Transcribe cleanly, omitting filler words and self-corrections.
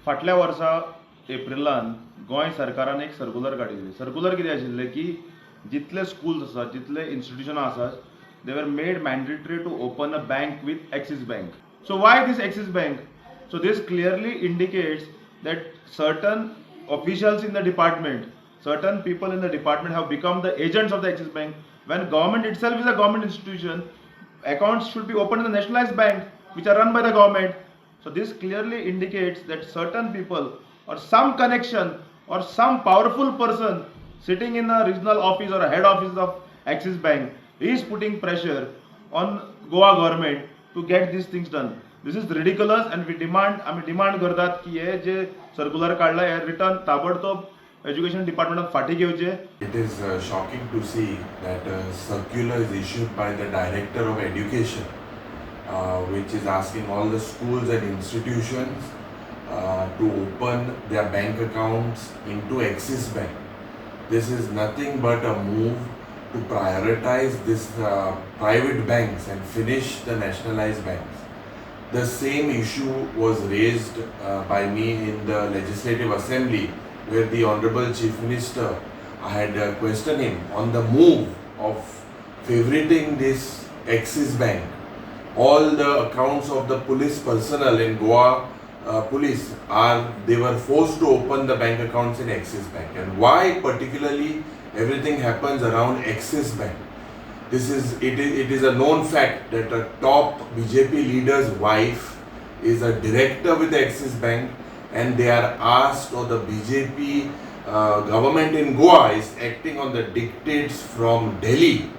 फाटल्या वर्सा एप्रिलान गोंय सरकारान एक सर्क्युलर काडिल्ली. सर्क्युलर कितें आशिल्लें की जितले स्कूल्स आसात, जितले इन्स्टिट्यूशनां आसात, they were made mandatory to open a bank with Axis Bank. So why this Axis Bank? So this clearly indicates that certain officials in the department, certain people in the department have become the agents of the Axis Bank. When government itself is a government institution, accounts should be opened in the nationalized bank, which are run by the government. So this clearly indicates that certain people or some connection or some powerful person sitting in a regional office or a head office of Axis Bank is putting pressure on Goa government to get these things done. This is ridiculous and we demand, आम्ही demand करतात की हे जे circular काढला हे return ताबडतोब education डिपार्टमेंटात फाटी घेवचे. It is shocking to see that a circular is issued by the Director of Education, which is asking all the schools and institutions to open their bank accounts into Axis Bank. This is nothing but a move to prioritize this private banks and finish the nationalized banks. The same issue was raised by me in the Legislative Assembly, where the Honorable Chief Minister, I had questioned him on the move of favoriting this Axis Bank. All the accounts of the police personnel in Goa police they were forced to open the bank accounts in Axis Bank. And why particularly everything happens around Axis Bank? It is a known fact that a top BJP leader's wife is a director with Axis Bank, and they are asked, or the BJP government in Goa is acting on the dictates from Delhi